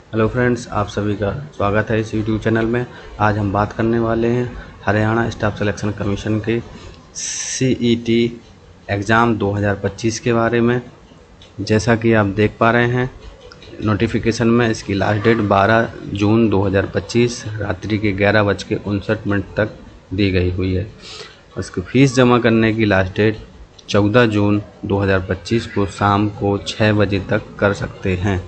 Hello friends, आप सभी का स्वागत है इस यूट्यूब चैनल में। आज हम बात करने वाले हैं हरियाणा स्टाफ सिलेक्शन कमीशन के सीईटी एग्ज़ाम 2025 के बारे में। जैसा कि आप देख पा रहे हैं नोटिफिकेशन में, इसकी लास्ट डेट 12 जून 2025 रात्रि के 11:59 तक दी गई हुई है। उसकी फ़ीस जमा करने की लास्ट डेट 14 जून 2025 को शाम को 6 बजे तक कर सकते हैं।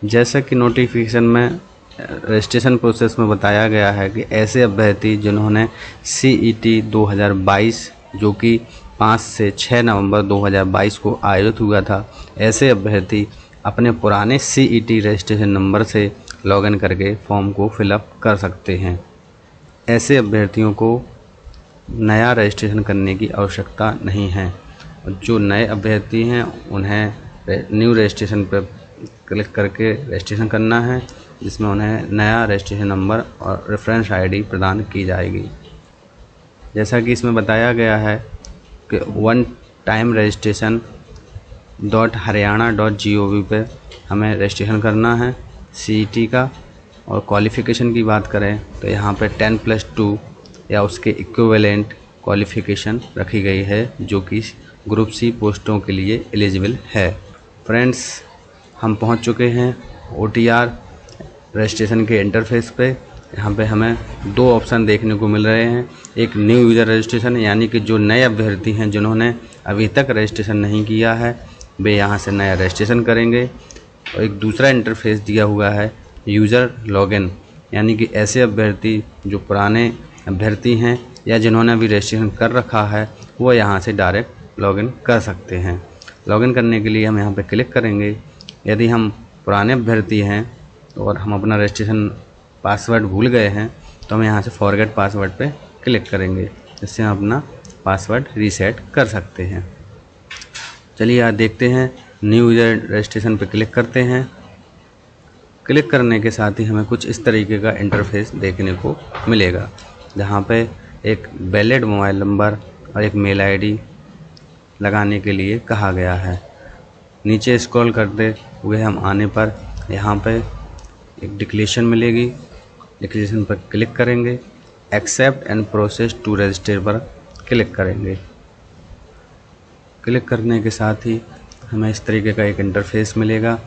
जैसा कि नोटिफिकेशन में रजिस्ट्रेशन प्रोसेस में बताया गया है कि ऐसे अभ्यर्थी जिन्होंने सीईटी 2022 जो कि 5 से 6 नवंबर 2022 को आयोजित हुआ था, ऐसे अभ्यर्थी अपने पुराने सीईटी रजिस्ट्रेशन नंबर से लॉगिन करके फॉर्म को फिलअप कर सकते हैं। ऐसे अभ्यर्थियों को नया रजिस्ट्रेशन करने की आवश्यकता नहीं है। जो नए अभ्यर्थी हैं उन्हें न्यू रजिस्ट्रेशन पर क्लिक करके रजिस्ट्रेशन करना है, जिसमें उन्हें नया रजिस्ट्रेशन नंबर और रेफरेंस आईडी प्रदान की जाएगी। जैसा कि इसमें बताया गया है कि वन टाइम रजिस्ट्रेशन .haryana.gov पे हमें रजिस्ट्रेशन करना है सीईटी का। और क्वालिफ़िकेशन की बात करें तो यहाँ पे 10+2 या उसके इक्विवेलेंट क्वालिफ़िकेशन रखी गई है, जो कि ग्रुप सी पोस्टों के लिए एलिजिबल है। फ्रेंड्स, हम पहुंच चुके हैं ओटीआर रजिस्ट्रेशन के इंटरफेस पे। यहाँ पे हमें दो ऑप्शन देखने को मिल रहे हैं। एक न्यू यूज़र रजिस्ट्रेशन, यानी कि जो नए अभ्यर्थी हैं जिन्होंने अभी तक रजिस्ट्रेशन नहीं किया है, वे यहाँ से नया रजिस्ट्रेशन करेंगे। और एक दूसरा इंटरफेस दिया हुआ है यूज़र लॉगिन, यानी कि ऐसे अभ्यर्थी जो पुराने अभ्यर्थी हैं या जिन्होंने अभी रजिस्ट्रेशन कर रखा है, वो यहाँ से डायरेक्ट लॉगिन कर सकते हैं। लॉगिन करने के लिए हम यहाँ पे क्लिक करेंगे। यदि हम पुराने अभ्यर्थी हैं और हम अपना रजिस्ट्रेशन पासवर्ड भूल गए हैं तो हम यहाँ से फॉरगेट पासवर्ड पे क्लिक करेंगे, जिससे हम अपना पासवर्ड रीसेट कर सकते हैं। चलिए आज देखते हैं, न्यू यूज़र रजिस्ट्रेशन पे क्लिक करते हैं। क्लिक करने के साथ ही हमें कुछ इस तरीके का इंटरफेस देखने को मिलेगा, जहाँ पे एक वैलिड मोबाइल नंबर और एक मेल आईडी लगाने के लिए कहा गया है। नीचे स्क्रॉल करते हुए हम आने पर यहाँ पे एक डिक्लेरेशन मिलेगी। डिक्लेरेशन पर क्लिक करेंगे, accept and process to register पर क्लिक करेंगे। क्लिक करने के साथ ही हमें इस तरीके का एक इंटरफेस मिलेगा,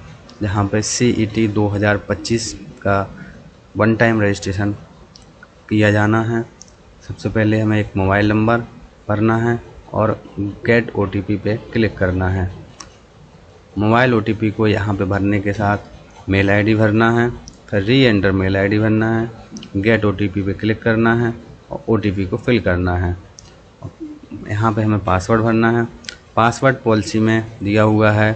जहाँ पे सीईटी 2025 का वन टाइम रजिस्ट्रेशन किया जाना है। सबसे पहले हमें एक मोबाइल नंबर भरना है और गेट ओटीपी पे क्लिक करना है। मोबाइल ओटीपी को यहाँ पे भरने के साथ मेल आईडी भरना है, फिर री एंटर मेल आईडी भरना है, गेट ओटीपी पे क्लिक करना है और ओटीपी को फिल करना है। यहाँ पे हमें पासवर्ड भरना है। पासवर्ड पॉलिसी में दिया हुआ है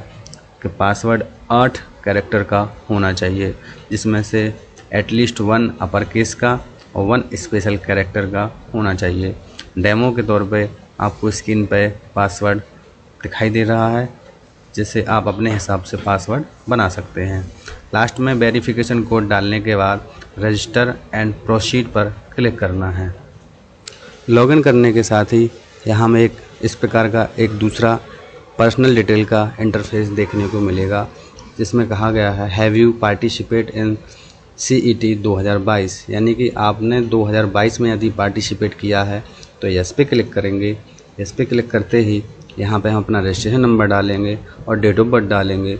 कि पासवर्ड 8 कैरेक्टर का होना चाहिए, जिसमें से एटलीस्ट 1 अपर केस का और 1 स्पेशल कैरेक्टर का होना चाहिए। डेमो के तौर पे आपको स्क्रीन पे पासवर्ड दिखाई दे रहा है, जिससे आप अपने हिसाब से पासवर्ड बना सकते हैं। लास्ट में वेरिफिकेशन कोड डालने के बाद रजिस्टर एंड प्रोसीड पर क्लिक करना है। लॉगिन करने के साथ ही यहाँ में एक इस प्रकार का एक दूसरा पर्सनल डिटेल का इंटरफेस देखने को मिलेगा, जिसमें कहा गया है have you participate in CET 2022, यानी कि आपने 2022 में यदि पार्टिसिपेट किया है तो यस पे क्लिक करेंगे। यस पे क्लिक करते ही यहाँ पे हम अपना रजिस्ट्रेशन नंबर डालेंगे और डेट ऑफ बर्थ डालेंगे।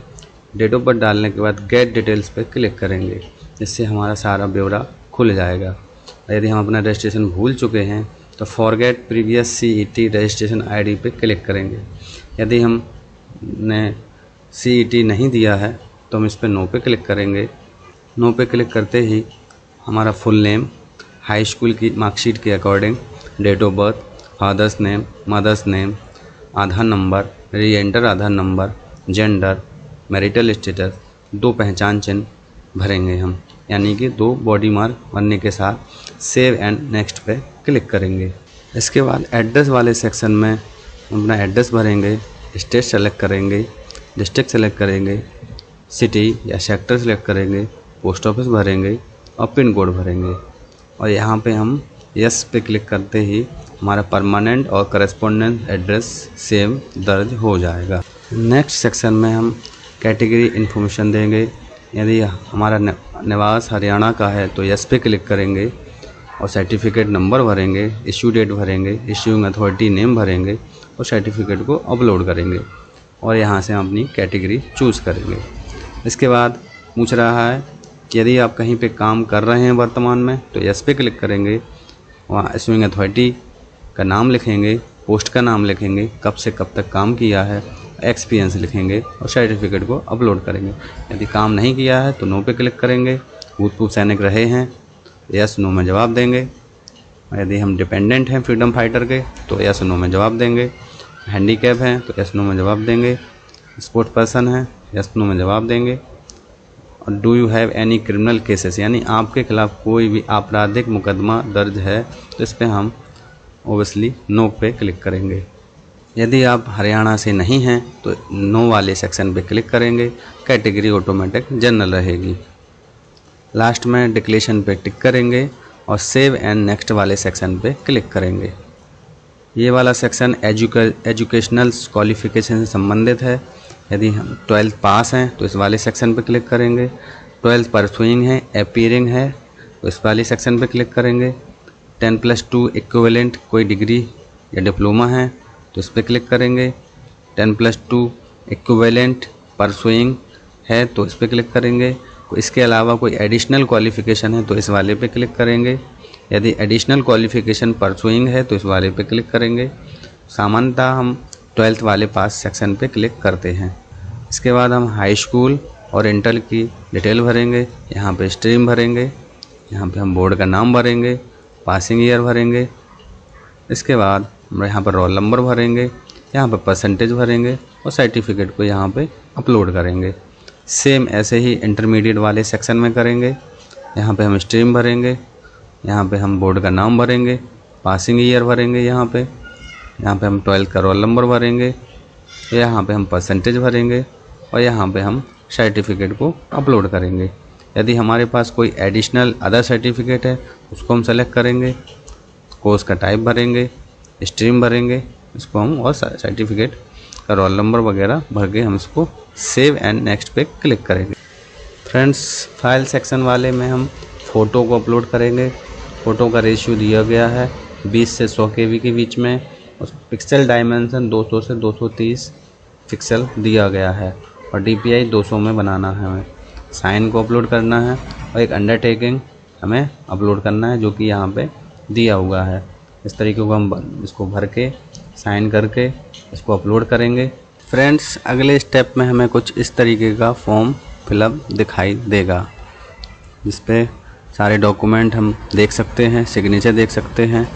डेट ऑफ बर्थ डालने के बाद गेट डिटेल्स पे क्लिक करेंगे, जिससे हमारा सारा ब्यौरा खुल जाएगा। यदि हम अपना रजिस्ट्रेशन भूल चुके हैं तो forget previous CET registration ID पे क्लिक करेंगे। यदि हमने सीईटी नहीं दिया है तो हम इस पर नो पे क्लिक करेंगे। नो पे क्लिक करते ही हमारा फुल नेम, हाई स्कूल की मार्कशीट के according date of birth, father's name, mother's name, Aadhaar number, re enter Aadhaar number, gender, marital status, 2 पहचान चिन्ह भरेंगे हम, यानी कि 2 बॉडी मार्क भरने के साथ सेव एंड नेक्स्ट पे क्लिक करेंगे। इसके बाद एड्रेस वाले सेक्शन में अपना एड्रेस भरेंगे, स्टेट सेलेक्ट करेंगे, डिस्ट्रिक्ट सेलेक्ट करेंगे, सिटी या सेक्टर सेलेक्ट करेंगे, पोस्ट ऑफिस भरेंगे और पिन कोड भरेंगे। और यहाँ पे हम यस पे क्लिक करते ही हमारा परमानेंट और करस्पॉन्डेंस एड्रेस सेम दर्ज हो जाएगा। नेक्स्ट सेक्शन में हम कैटेगरी इन्फॉर्मेशन देंगे, यदि हमारा निवास हरियाणा का है तो यस पे क्लिक करेंगे और सर्टिफिकेट नंबर भरेंगे, इश्यू डेट भरेंगे, इश्यूइंग अथॉरिटी नेम भरेंगे और सर्टिफिकेट को अपलोड करेंगे और यहाँ से हम अपनी कैटेगरी चूज़ करेंगे। इसके बाद पूछ रहा है कि यदि आप कहीं पे काम कर रहे हैं वर्तमान में तो यस पे क्लिक करेंगे, वहाँ इश्यूइंग अथॉरिटी का नाम लिखेंगे, पोस्ट का नाम लिखेंगे, कब से कब तक काम किया है, एक्सपीरियंस लिखेंगे और सर्टिफिकेट को अपलोड करेंगे। यदि काम नहीं किया है तो नो पे क्लिक करेंगे, भूतपूर्व सैनिक रहे हैं यस नो में जवाब देंगे, और यदि हम डिपेंडेंट हैं फ्रीडम फाइटर के तो यस नो में जवाब देंगे, हैंडीकैप हैं तो यस नो में जवाब देंगे, स्पोर्ट पर्सन हैं यस नो में जवाब देंगे, और do you have any criminal cases यानी आपके खिलाफ़ कोई भी आपराधिक मुकदमा दर्ज है तो इस पर हम ओबियसली नो पे क्लिक करेंगे। यदि आप हरियाणा से नहीं हैं तो नो वाले सेक्शन पे क्लिक करेंगे, कैटेगरी ऑटोमेटिक जनरल रहेगी। लास्ट में डिक्लेरेशन पे टिक करेंगे और सेव एंड नेक्स्ट वाले सेक्शन पे क्लिक करेंगे। ये वाला सेक्शन एजुकेशनल क्वालिफिकेशन से संबंधित है। यदि हम 12th पास हैं तो इस वाले सेक्शन पे क्लिक करेंगे, 12th परसुइंग है, अपीयरिंग है तो इस वाले सेक्शन पे क्लिक करेंगे, 10+2 इक्विवेलेंट कोई डिग्री या डिप्लोमा है तो इस पर क्लिक करेंगे, 10+2 इक्विवेलेंट परसुइंग है तो इस पर क्लिक करेंगे, इसके अलावा कोई एडिशनल क्वालिफ़िकेशन है तो इस वाले पे क्लिक करेंगे, यदि एडिशनल क्वालिफ़िकेशन परसुइंग है तो इस वाले पे क्लिक करेंगे। सामान्यतः हम 12th वाले पास सेक्शन पे क्लिक करते हैं। इसके बाद हम हाई स्कूल और इंटर की डिटेल भरेंगे, यहाँ पे स्ट्रीम भरेंगे, यहाँ पे हम बोर्ड का नाम भरेंगे, पासिंग ईयर भरेंगे, इसके बाद हम यहाँ पर रोल नंबर भरेंगे, यहाँ पर परसेंटेज भरेंगे और सर्टिफिकेट को यहाँ पे अपलोड करेंगे। सेम ऐसे ही इंटरमीडिएट वाले सेक्शन में करेंगे, यहाँ पे हम स्ट्रीम भरेंगे, यहाँ पे हम बोर्ड का नाम भरेंगे, पासिंग ईयर भरेंगे, यहाँ पे हम 12th का रोल नंबर भरेंगे, यहाँ पे हम परसेंटेज भरेंगे और यहाँ पे हम सर्टिफिकेट को अपलोड करेंगे। यदि हमारे पास कोई एडिशनल अदर सर्टिफिकेट है उसको हम सेलेक्ट करेंगे, कोर्स का टाइप भरेंगे, स्ट्रीम भरेंगे इसको हम और सर्टिफिकेट का रोल नंबर वगैरह भर के हम इसको सेव एंड नेक्स्ट पे क्लिक करेंगे। फ्रेंड्स, फाइल सेक्शन वाले में हम फ़ोटो को अपलोड करेंगे। फ़ोटो का रेशियो दिया गया है 20 से 100 KB के बीच में, और पिक्सल डायमेंशन 200 से 230 पिक्सल दिया गया है और DPI 200 में बनाना है। हमें साइन को अपलोड करना है और एक अंडरटेकिंग हमें अपलोड करना है जो कि यहाँ पे दिया हुआ है। इस तरीके को हम इसको भर के साइन करके इसको अपलोड करेंगे। फ्रेंड्स, अगले स्टेप में हमें कुछ इस तरीके का फॉर्म फिलअप दिखाई देगा जिस पे सारे डॉक्यूमेंट हम देख सकते हैं, सिग्नेचर देख सकते हैं।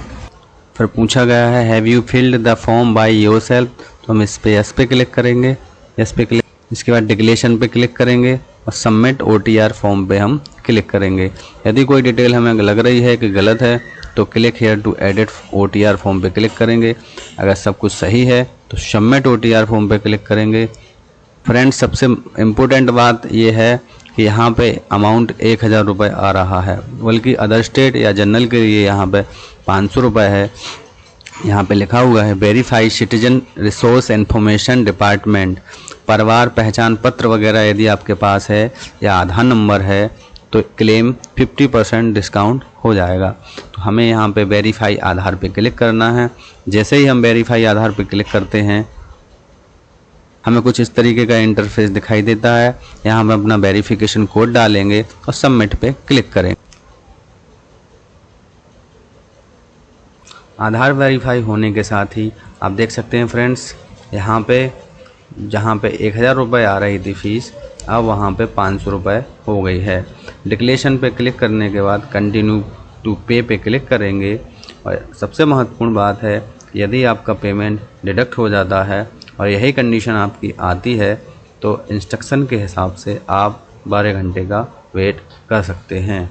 फिर पूछा गया है have you filled the form by yourself, तो हम इस पे यस पे क्लिक करेंगे, यस पे क्लिक, इसके बाद डिक्लेरेशन पे क्लिक करेंगे और सबमिट OTR फॉर्म पे हम क्लिक करेंगे। यदि कोई डिटेल हमें लग रही है कि गलत है तो click here to edit OTR form पे क्लिक करेंगे। अगर सब कुछ सही है तो सबमिट OTR फॉर्म पे क्लिक करेंगे। फ्रेंड्स, सबसे इम्पोर्टेंट बात यह है कि यहाँ पे अमाउंट 1000 रुपये आ रहा है, बल्कि अदर स्टेट या जनरल के लिए यहाँ पे 500 रुपये है। यहाँ पे लिखा हुआ है verify citizen resource information department, परिवार पहचान पत्र वगैरह यदि आपके पास है या आधार नंबर है तो क्लेम 50% डिस्काउंट हो जाएगा। तो हमें यहाँ पे वेरीफाई आधार पे क्लिक करना है। जैसे ही हम वेरीफाई आधार पे क्लिक करते हैं हमें कुछ इस तरीके का इंटरफेस दिखाई देता है। यहाँ हम अपना वेरिफिकेशन कोड डालेंगे और सबमिट पे क्लिक करेंगे। आधार वेरीफाई होने के साथ ही आप देख सकते हैं फ्रेंड्स, यहाँ पे जहाँ पे 1000 रुपये आ रही थी फीस, अब वहाँ पे 500 रुपये हो गई है। डिक्लेरेशन पे क्लिक करने के बाद कंटिन्यू टू पे पे क्लिक करेंगे। और सबसे महत्वपूर्ण बात है, यदि आपका पेमेंट डिडक्ट हो जाता है और यही कंडीशन आपकी आती है तो इंस्ट्रक्शन के हिसाब से आप 12 घंटे का वेट कर सकते हैं।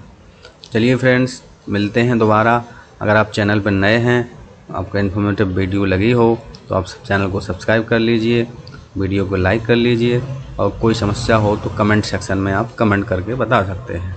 चलिए फ्रेंड्स, मिलते हैं दोबारा। अगर आप चैनल पर नए हैं, आपका इन्फॉर्मेटिव वीडियो लगी हो तो आप चैनल को सब्सक्राइब कर लीजिए, वीडियो को लाइक कर लीजिए और कोई समस्या हो तो कमेंट सेक्शन में आप कमेंट करके बता सकते हैं।